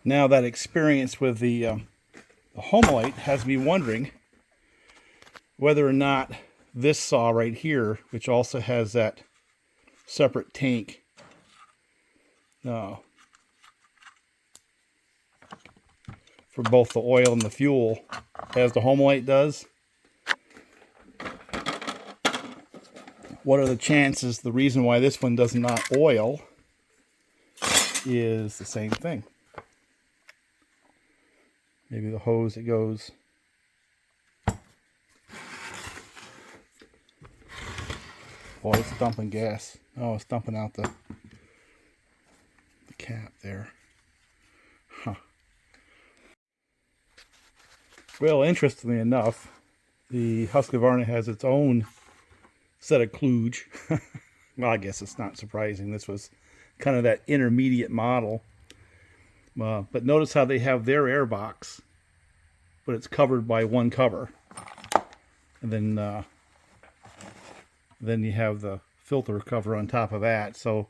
Now that experience with the Homelite has me wondering whether or not this saw right here, which also has that separate tank, for both the oil and the fuel, as the Homelite does. What are the chances the reason why this one does not oil is the same thing? Maybe the hose that goes. Oh, it's dumping gas. Oh, it's dumping out the cap there. Huh. Well, interestingly enough, the Husqvarna has its own set of kludge. Well, I guess it's not surprising. This was kind of that intermediate model. But notice how they have their air box, but it's covered by one cover. And then you have the filter cover on top of that. So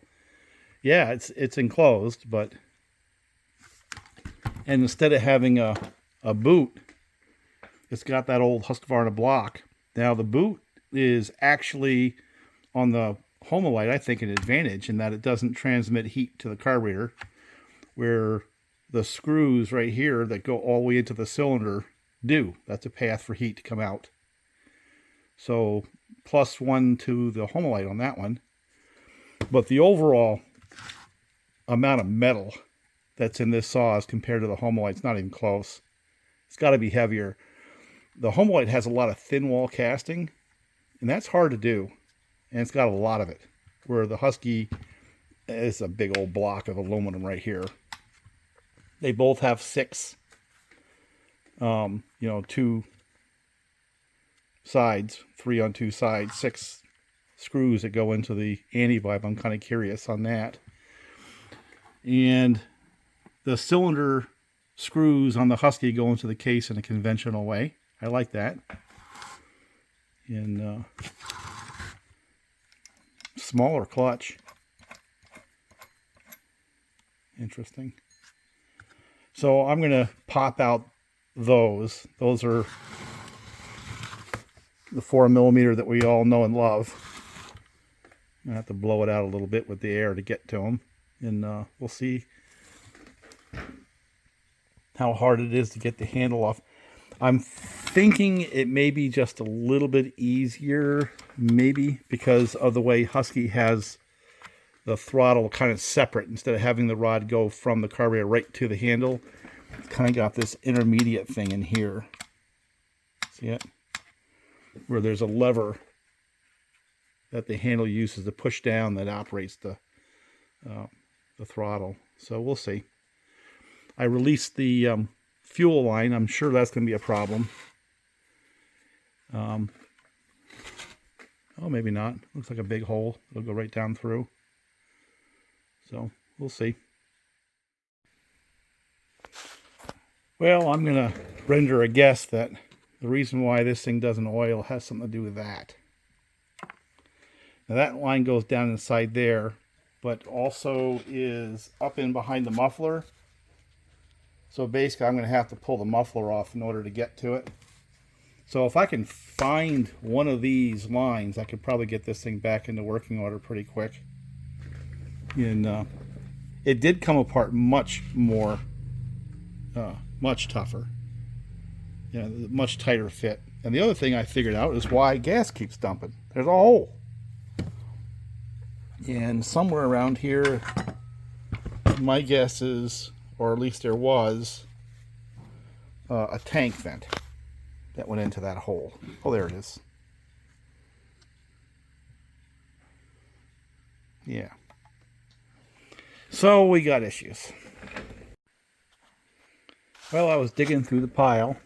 yeah, it's enclosed, but and instead of having a boot, it's got that old Husqvarna block. Now the boot is actually on the Homelite, I think, an advantage in that it doesn't transmit heat to the carburetor, where the screws right here that go all the way into the cylinder do. That's a path for heat to come out. So +1 to the Homelite on that one. But the overall amount of metal that's in this saw as compared to the Homelite's not even close. It's got to be heavier. The Homelite has a lot of thin wall casting, and that's hard to do. And it's got a lot of it. Where the Husky is a big old block of aluminum right here. They both have 6, 2 sides, 3 on 2 sides, 6 screws that go into the anti-vibe. I'm kind of curious on that. And the cylinder screws on the Husky go into the case in a conventional way. I like that. And smaller clutch. Interesting. So I'm going to pop out those. Those are the 4mm that we all know and love. I'm going to have to blow it out a little bit with the air to get to them. And we'll see how hard it is to get the handle off. I'm thinking it may be just a little bit easier, maybe, because of the way Husky has the throttle kind of separate. Instead of having the rod go from the carburetor right to the handle, it's kind of got this intermediate thing in here. See it? Where there's a lever that the handle uses to push down that operates the throttle. So we'll see. I released the fuel line. I'm sure that's going to be a problem. Oh, maybe not. Looks like a big hole. It'll go right down through. So we'll see. Well, I'm going to render a guess that the reason why this thing doesn't oil has something to do with that. Now that line goes down inside there, but also is up in behind the muffler. So basically I'm going to have to pull the muffler off in order to get to it. So if I can find one of these lines, I could probably get this thing back into working order pretty quick. And it did come apart much more, much tougher. Much tighter fit. And the other thing I figured out is why gas keeps dumping. There's a hole. And somewhere around here, my guess is, or at least there was, a tank vent that went into that hole. Oh, there it is. Yeah. So we got issues. Well, I was digging through the pile,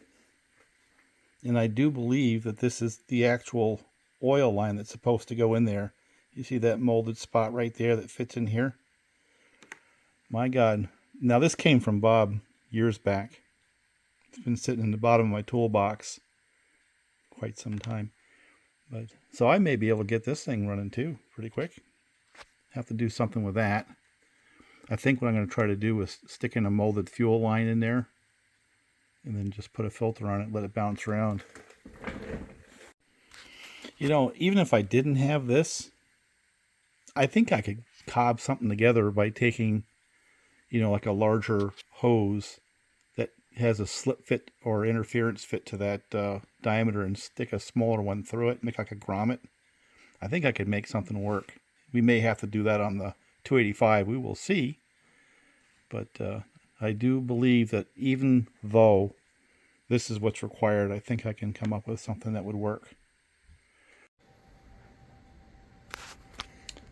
and I do believe that this is the actual oil line that's supposed to go in there. You see that molded spot right there that fits in here? My God. Now this came from Bob years back. It's been sitting in the bottom of my toolbox quite some time. But so I may be able to get this thing running too pretty quick. Have to do something with that. I think what I'm going to try to do is stick in a molded fuel line in there and then just put a filter on it, let it bounce around. You know, even if I didn't have this, I think I could cob something together by taking, you know, like a larger hose that has a slip fit or interference fit to that diameter and stick a smaller one through it, make like a grommet. I think I could make something work. We may have to do that on the 285. We will see. But I do believe that even though this is what's required, I think I can come up with something that would work.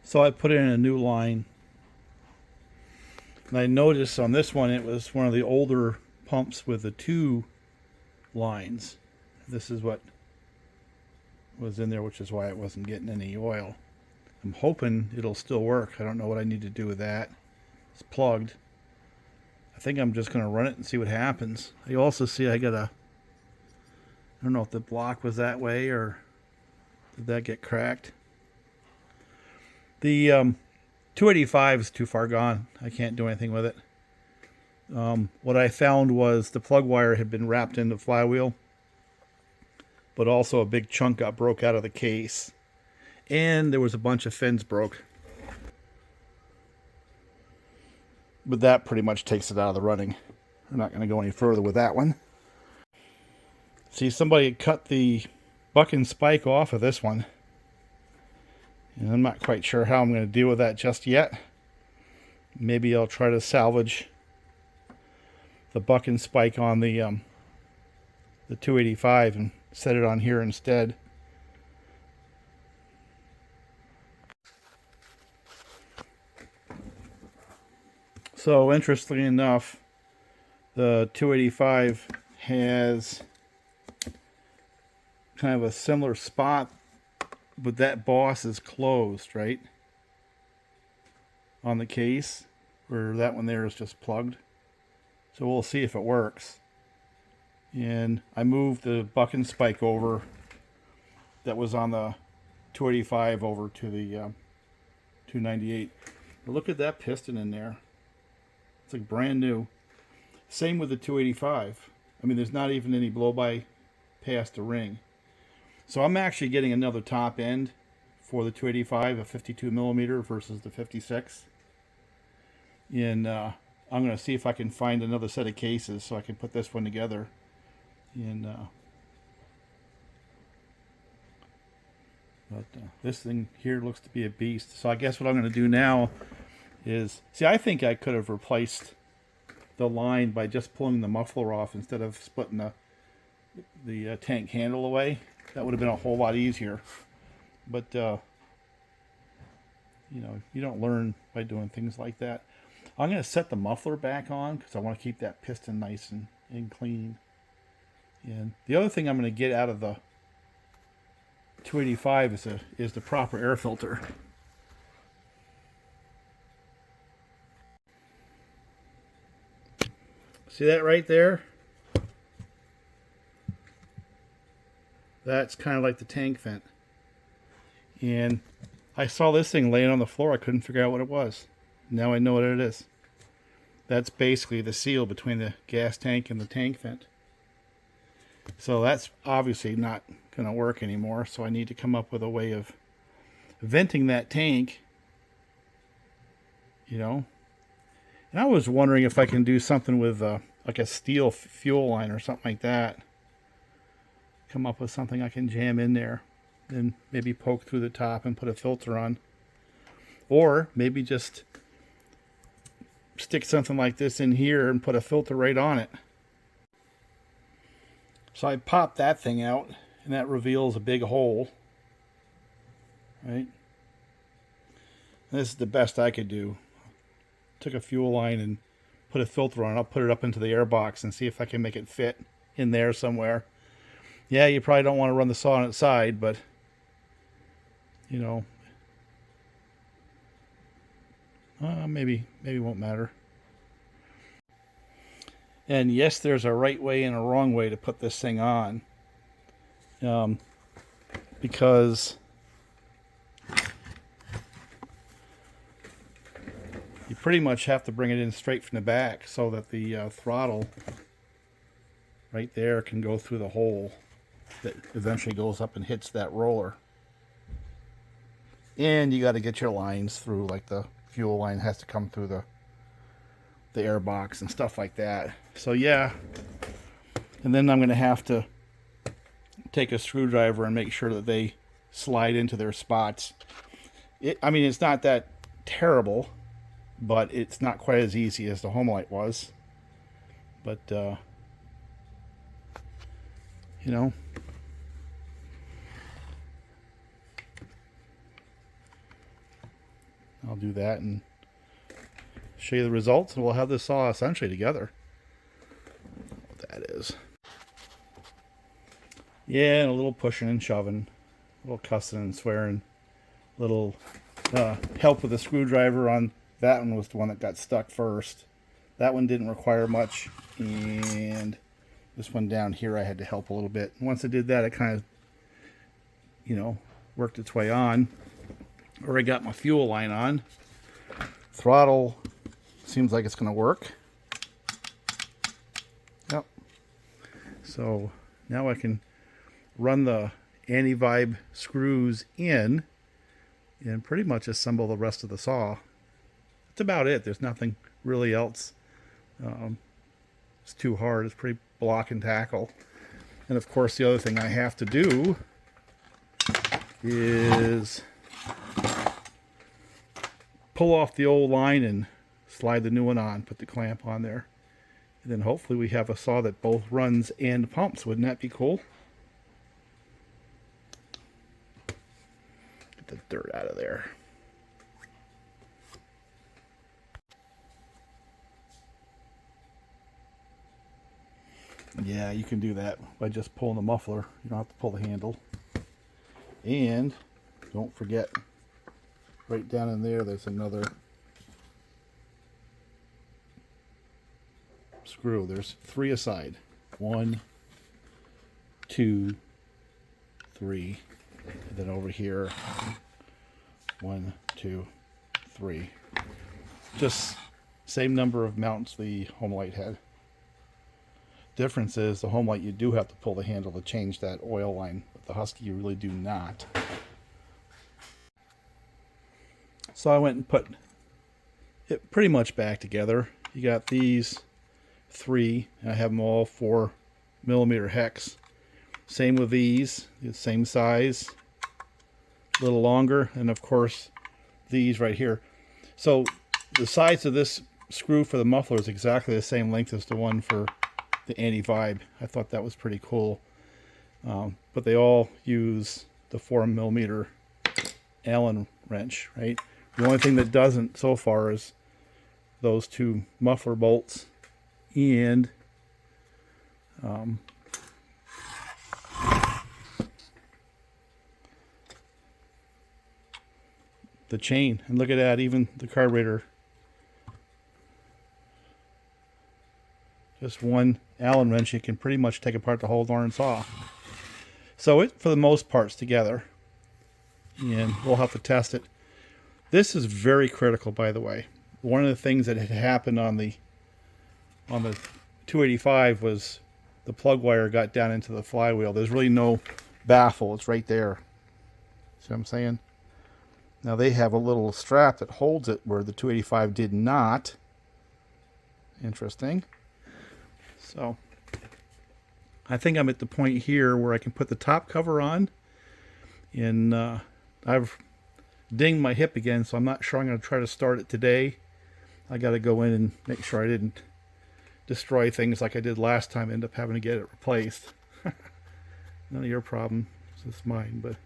So I put in a new line. And I noticed on this one, it was one of the older pumps with the 2 lines. This is what was in there, which is why it wasn't getting any oil. I'm hoping it'll still work. I don't know what I need to do with that. It's plugged. I think I'm just going to run it and see what happens. You also see I got I don't know if the block was that way or did that get cracked. The 285 is too far gone. I can't do anything with it. What I found was the plug wire had been wrapped in the flywheel, but also a big chunk broke out of the case. And there was a bunch of fins broke. But that pretty much takes it out of the running. I'm not going to go any further with that one. See, somebody cut the buck and spike off of this one. And I'm not quite sure how I'm going to deal with that just yet. Maybe I'll try to salvage the buck and spike on the 285 and set it on here instead. So interestingly enough, the 285 has kind of a similar spot, but that boss is closed, right? On the case, where that one there is just plugged. So we'll see if it works. And I moved the buck and spike over that was on the 285 over to the 298. But look at that piston in there. It's like brand new. Same with the 285. I mean, there's not even any blow-by past the ring. So I'm actually getting another top end for the 285, a 52 millimeter versus the 56. And I'm going to see if I can find another set of cases so I can put this one together. And this thing here looks to be a beast. So I guess what I'm going to do now is, see, I think I could have replaced the line by just pulling the muffler off instead of splitting the tank handle away. That would have been a whole lot easier. But you know, you don't learn by doing things like that. I'm going to set the muffler back on because I want to keep that piston nice and clean. And the other thing I'm going to get out of the 285 is the proper air filter. See that right there? That's kind of like the tank vent. And I saw this thing laying on the floor. I couldn't figure out what it was. Now I know what it is. That's basically the seal between the gas tank and the tank vent. So that's obviously not going to work anymore. So I need to come up with a way of venting that tank. You know. And I was wondering if I can do something with like a steel fuel line or something like that. Come up with something I can jam in there. Then maybe poke through the top and put a filter on. Or maybe just stick something like this in here and put a filter right on it. So I pop that thing out and that reveals a big hole. Right? This is the best I could do. Took a fuel line and put a filter on it. I'll put it up into the air box and see if I can make it fit in there somewhere. Yeah, you probably don't want to run the saw on its side, but you know, maybe it won't matter. And yes, there's a right way and a wrong way to put this thing on, because you pretty much have to bring it in straight from the back so that the throttle right there can go through the hole that eventually goes up and hits that roller. And you got to get your lines through, like the fuel line has to come through the air box and stuff like that. So yeah, and then I'm going to have to take a screwdriver and make sure that they slide into their spots. I mean, it's not that terrible, but it's not quite as easy as the Homelite was. But you know, I'll do that and show you the results, and we'll have this saw essentially together. What that is. Yeah, and a little pushing and shoving, a little cussing and swearing, a little help with the screwdriver on that one was the one that got stuck first. That one didn't require much, and this one down here I had to help a little bit. Once I did that, it kind of, you know, worked its way on. Or I got my fuel line on. Throttle seems like it's going to work. Yep. So now I can run the anti-vibe screws in and pretty much assemble the rest of the saw. That's about it. There's nothing really else. It's too hard. It's pretty block and tackle. And of course the other thing I have to do is pull off the old line and slide the new one on, put the clamp on there. And then hopefully we have a saw that both runs and pumps. Wouldn't that be cool? Get the dirt out of there. Yeah, you can do that by just pulling the muffler. You don't have to pull the handle. And don't forget, right down in there, there's another screw. There's 3 aside. 1, 2, 3. And then over here, 1, 2, 3. Just same number of mounts the Homelite had. Difference is the Homelite, you do have to pull the handle to change that oil line, but the Husky you really do not. So I went and put it pretty much back together. You got these 3, and I have them all 4mm hex. Same with these, the same size, a little longer, and of course these right here. So the size of this screw for the muffler is exactly the same length as the one for the anti-vibe. I thought that was pretty cool. But they all use the 4mm Allen wrench, right? The only thing that doesn't so far is those 2 muffler bolts and the chain. And look at that, even the carburetor. Just one Allen wrench, you can pretty much take apart the whole darn saw. So it, for the most part, is together. And we'll have to test it. This is very critical, by the way. One of the things that had happened on the 285 was the plug wire got down into the flywheel. There's really no baffle. It's right there. See what I'm saying? Now they have a little strap that holds it where the 285 did not. Interesting. So I think I'm at the point here where I can put the top cover on. And I've dinged my hip again, so I'm not sure I'm going to try to start it today. I got to go in and make sure I didn't destroy things like I did last time, end up having to get it replaced. None of your problem, it's mine, but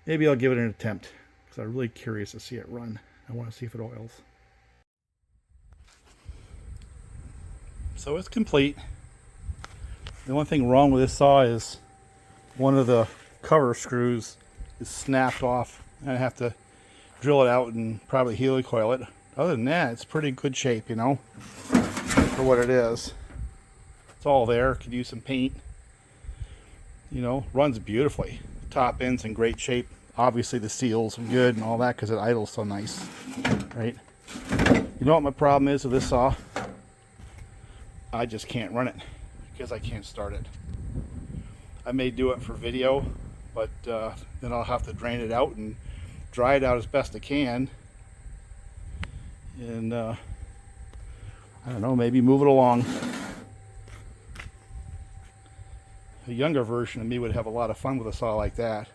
maybe I'll give it an attempt because I'm really curious to see it run. I want to see if it oils. So it's complete. The only thing wrong with this saw is one of the cover screws is snapped off. I have to drill it out and probably helicoil it. Other than that, it's pretty good shape, you know, for what it is. It's all there. Could use some paint. You know, runs beautifully. The top end's in great shape. Obviously the seals are good and all that because it idles so nice, right? You know what my problem is with this saw? I just can't run it because I can't start it. I may do it for video, but then I'll have to drain it out and dry it out as best I can. And I don't know, maybe move it along. A younger version of me would have a lot of fun with a saw like that.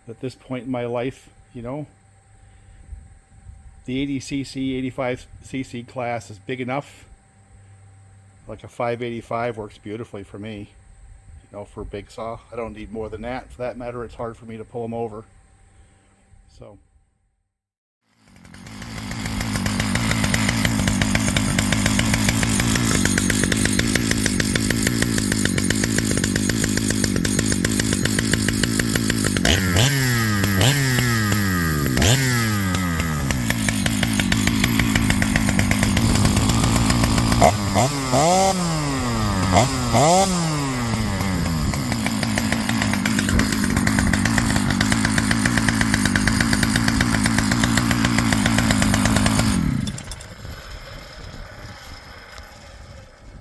At this point in my life, you know, the 80cc, 85cc class is big enough. Like a 585 works beautifully for me, you know, for a big saw. I don't need more than that. For that matter, it's hard for me to pull them over. So.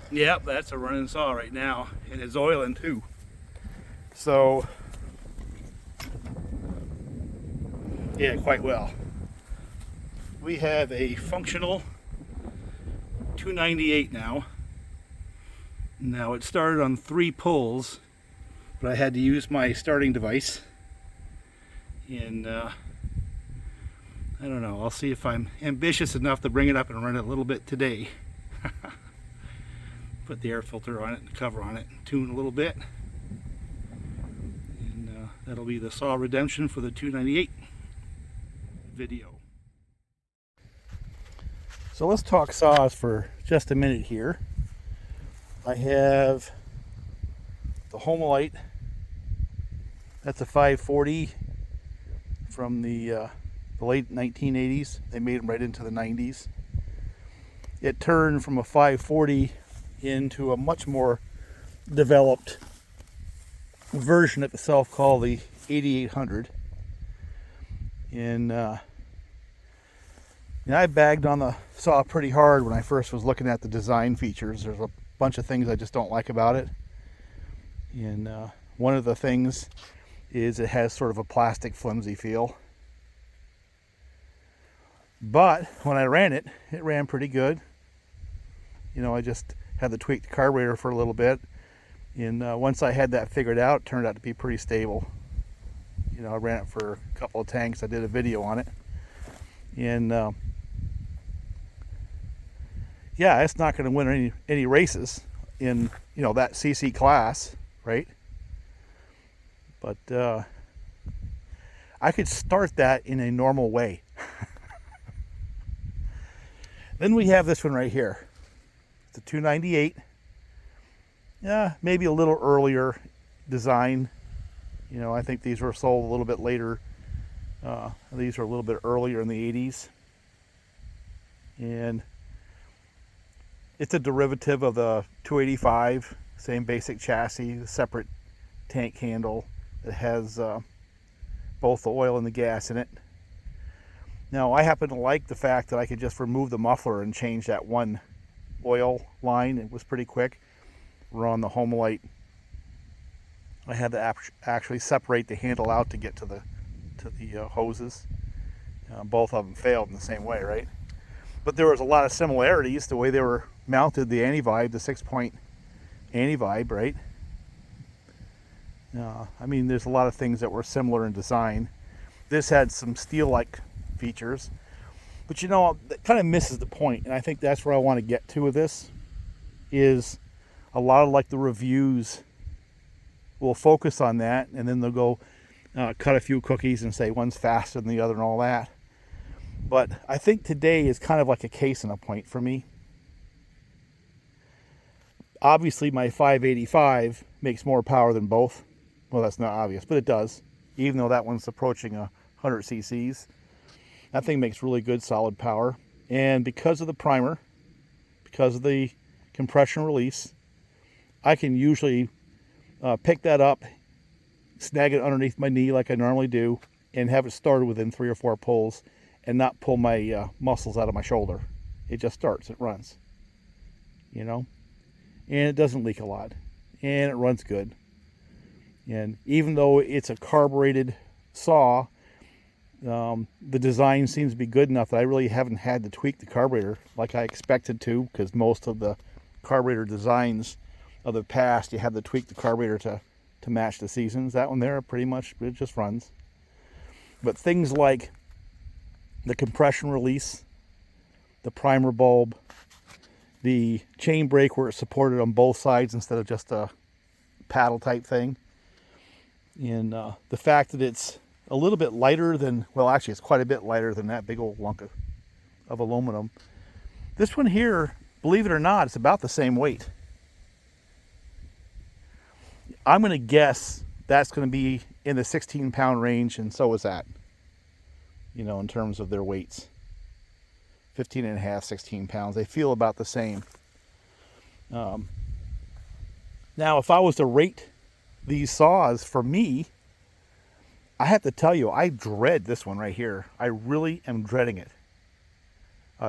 Yep, that's a running saw right now, and it's oiling too. So, yeah, quite well. We have a functional 298 now. Now it started on 3 pulls, but I had to use my starting device. And I don't know, I'll see if I'm ambitious enough to bring it up and run it a little bit today. Put the air filter on it and the cover on it and tune a little bit. And that'll be the saw redemption for the 298 video. So let's talk saws for just a minute here. I have the Homelite. That's a 540 from the late 1980s. They made them right into the 90s. It turned from a 540 into a much more developed version of itself called the 8800. And I bagged on the saw pretty hard when I first was looking at the design features. There's a bunch of things I just don't like about it. And one of the things is it has sort of a plastic flimsy feel. But when I ran it, it ran pretty good. You know, I just had to tweak the carburetor for a little bit. And once I had that figured out, it turned out to be pretty stable. You know, I ran it for a couple of tanks. I did a video on it. And yeah, it's not going to win any races in, you know, that CC class, right? But I could start that in a normal way. Then we have this one right here. It's a 298. Yeah, maybe a little earlier design. You know, I think these were sold a little bit later. These are a little bit earlier in the 80s. And it's a derivative of the 285, same basic chassis, separate tank handle. It has both the oil and the gas in it. Now, I happen to like the fact that I could just remove the muffler and change that one oil line. It was pretty quick. We're on the Homelite. I had to actually separate the handle out to get to the hoses. Both of them failed in the same way, right? But there was a lot of similarities, the way they were mounted, the anti-vibe, the 6-point anti-vibe, right? I mean, there's a lot of things that were similar in design. This had some steel-like features, but you know, that kind of misses the point, and I think that's where I want to get to with this, is a lot of like the reviews will focus on that, and then they'll go cut a few cookies and say one's faster than the other and all that. But I think today is kind of like a case in a point for me. Obviously, my 585 makes more power than both. Well, that's not obvious, but it does. Even though that one's approaching 100 cc's. That thing makes really good solid power. And because of the primer, because of the compression release, I can usually pick that up, snag it underneath my knee like I normally do, and have it started within 3 or 4 pulls and not pull my muscles out of my shoulder. It just starts, it runs, you know, and it doesn't leak a lot, and it runs good. And even though it's a carbureted saw, the design seems to be good enough that I really haven't had to tweak the carburetor like I expected to, because most of the carburetor designs of the past, you had to tweak the carburetor to match the seasons. That one there, pretty much, it just runs. But things like the compression release, the primer bulb, the chain brake where it's supported on both sides instead of just a paddle type thing, and the fact that it's a little bit lighter than, well, actually it's quite a bit lighter than that big old lunk of aluminum. This one here, believe it or not, it's about the same weight. I'm going to guess that's going to be in the 16-pound range, and so is that, you know, in terms of their weights. 15 and a half, 16 pounds. They feel about the same. Now, if I was to rate these saws for me, I have to tell you, I dread this one right here. I really am dreading it.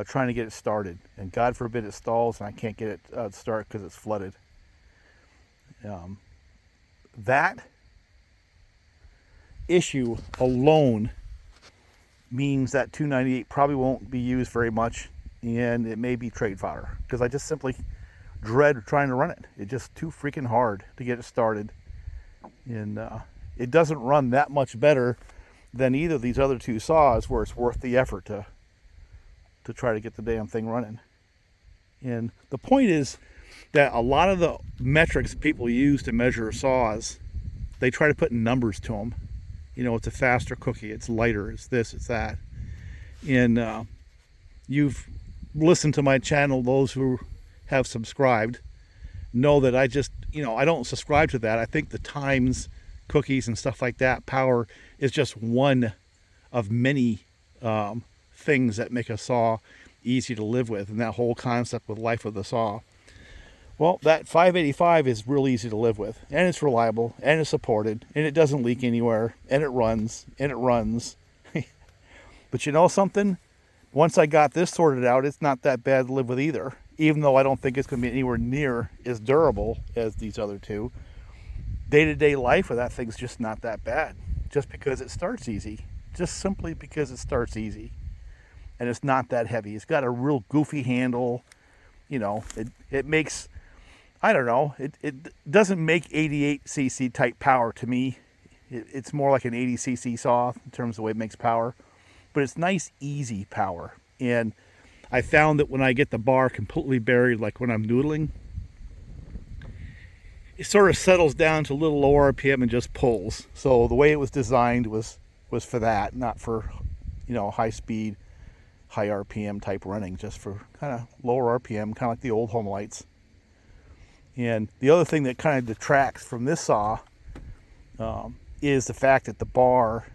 Trying to get it started. And God forbid it stalls and I can't get it started because it's flooded. That issue alone means that 298 probably won't be used very much, and it may be trade fodder, because I just simply dread trying to run it. It's just too freaking hard to get it started, and it doesn't run that much better than either of these other two saws where it's worth the effort to try to get the damn thing running. And the point is that a lot of the metrics people use to measure saws, they try to put numbers to them. You know, it's a faster cookie, it's lighter, it's this, it's that. And you've listened to my channel, those who have subscribed know that I just, you know, I don't subscribe to that. I think the times, cookies and stuff like that, power is just one of many things that make a saw easy to live with, and that whole concept with life of the saw. Well, that 585 is real easy to live with, and it's reliable, and it's supported, and it doesn't leak anywhere, and it runs, and it runs. But you know something? Once I got this sorted out, it's not that bad to live with either, even though I don't think it's going to be anywhere near as durable as these other two. Day-to-day life of that thing's just not that bad, just because it starts easy. Just simply because it starts easy. And it's not that heavy. It's got a real goofy handle. You know, it makes... I don't know, it doesn't make 88cc type power to me. It's more like an 80cc saw in terms of the way it makes power. But it's nice, easy power. And I found that when I get the bar completely buried, like when I'm noodling, it sort of settles down to a little low RPM and just pulls. So the way it was designed was for that, not for, you know, high speed, high RPM type running, just for kind of lower RPM, kind of like the old Homelites. And the other thing that kind of detracts from this saw is the fact that the bar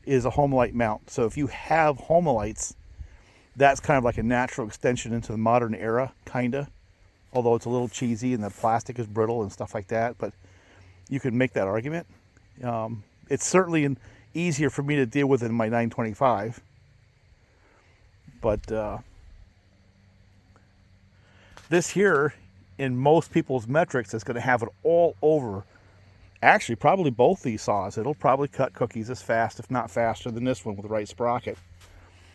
is a Homelite mount. So if you have Homelites, that's kind of like a natural extension into the modern era, kind of. Although it's a little cheesy and the plastic is brittle and stuff like that. But you can make that argument. It's certainly easier for me to deal with in my 925. But this here, in most people's metrics, is going to have it all over. Actually, probably both these saws. It'll probably cut cookies as fast, if not faster, than this one with the right sprocket.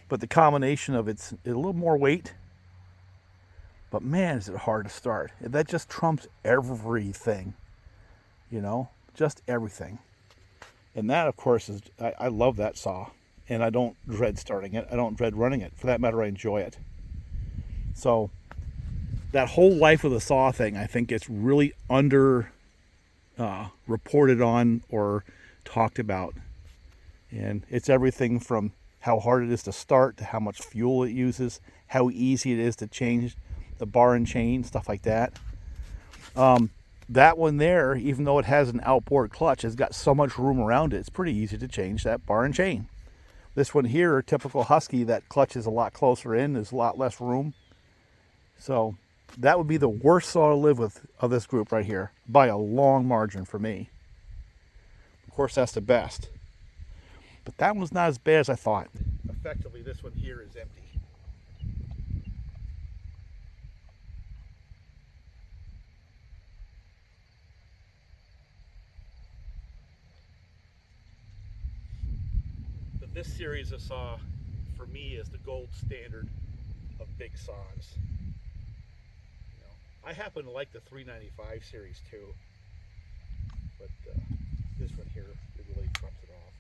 But the combination of it's a little more weight. But man, is it hard to start. That just trumps everything. You know, just everything. And that, of course, is, I love that saw. And I don't dread starting it. I don't dread running it. For that matter, I enjoy it. So that whole life of the saw thing, I think it's really under reported on or talked about. And it's everything from how hard it is to start to how much fuel it uses, how easy it is to change the bar and chain, stuff like that. That one there, even though it has an outboard clutch, has got so much room around it, it's pretty easy to change that bar and chain. This one here, typical Husky, that clutch is a lot closer in, there's a lot less room. So that would be the worst saw to live with of this group right here, by a long margin for me. Of course, that's the best. But that one's not as bad as I thought. Effectively, this one here is empty. This series of saw, for me, is the gold standard of big saws. You know, I happen to like the 395 series too, but this one here, it really trumps it off.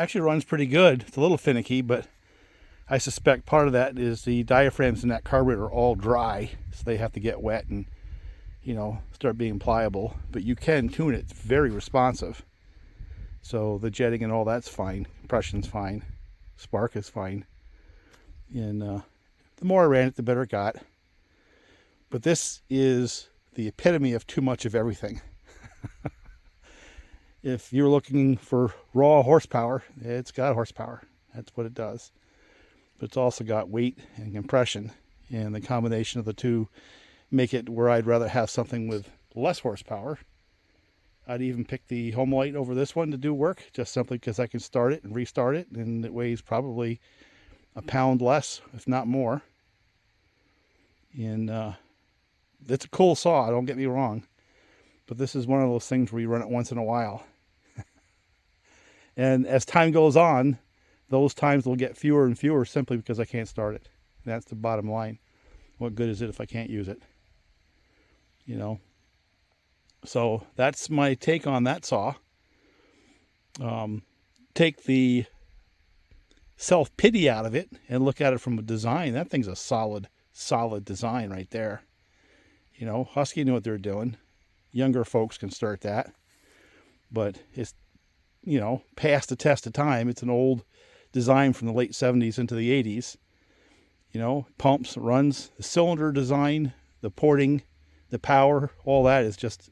actually runs pretty good. It's a little finicky, but I suspect part of that is the diaphragms in that carburetor are all dry, so they have to get wet and, you know, start being pliable. But you can tune it. It's very responsive. So the jetting and all that's fine. Compression's fine. Spark is fine. And the more I ran it, the better it got. But this is the epitome of too much of everything. If you're looking for raw horsepower, it's got horsepower. That's what it does. But it's also got weight and compression. And the combination of the two make it where I'd rather have something with less horsepower. I'd even pick the Homelite over this one to do work, just simply because I can start it and restart it, and it weighs probably a pound less, if not more. And it's a cool saw, don't get me wrong. But this is one of those things where you run it once in a while. And as time goes on, those times will get fewer and fewer simply because I can't start it. And that's the bottom line. What good is it if I can't use it? You know? So that's my take on that saw. Take the self-pity out of it and look at it from a design. That thing's a solid design right there. You know, Husky knew what they were doing. Younger folks can start that. But it's, you know, past the test of time. It's an old design from the late 70s into the 80s. You know, pumps, runs, the cylinder design, the porting, the power, all that is just,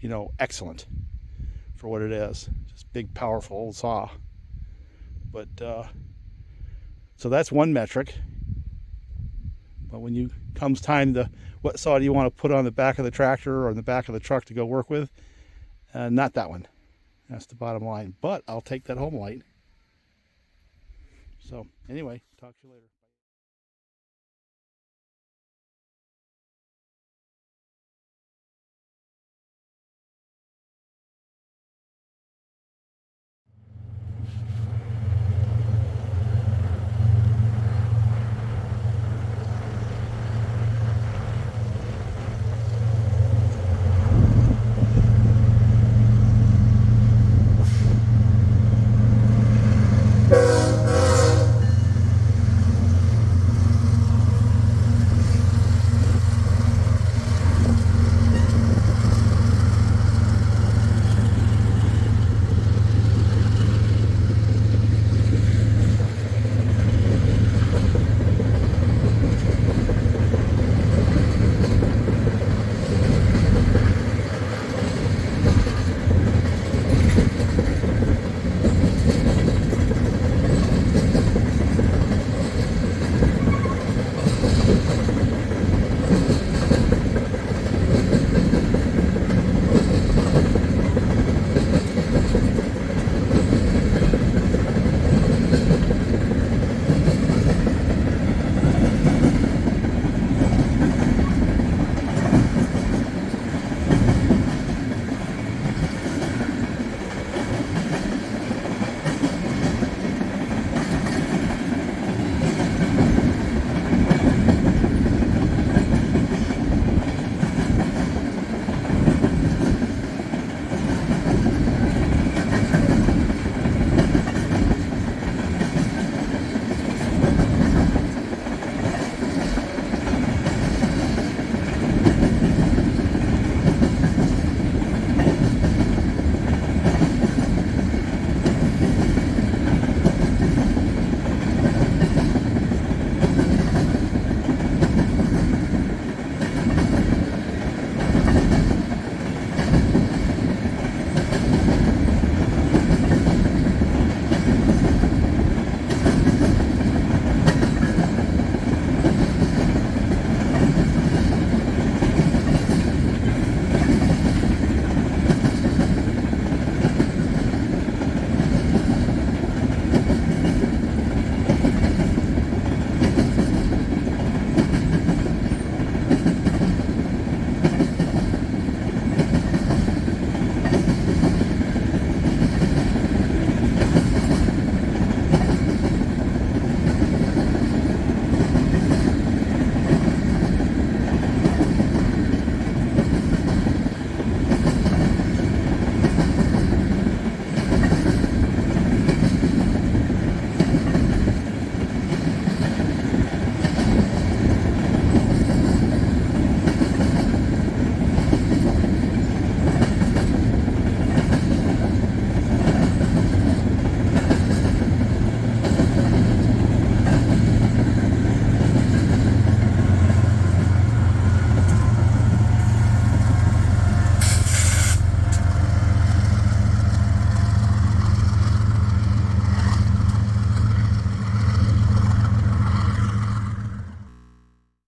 you know, excellent for what it is. Just big, powerful old saw. But, so that's one metric. But when you comes time to what saw do you want to put on the back of the tractor or on the back of the truck to go work with, not that one. That's the bottom line. But I'll take that Homelite. So anyway, talk to you later.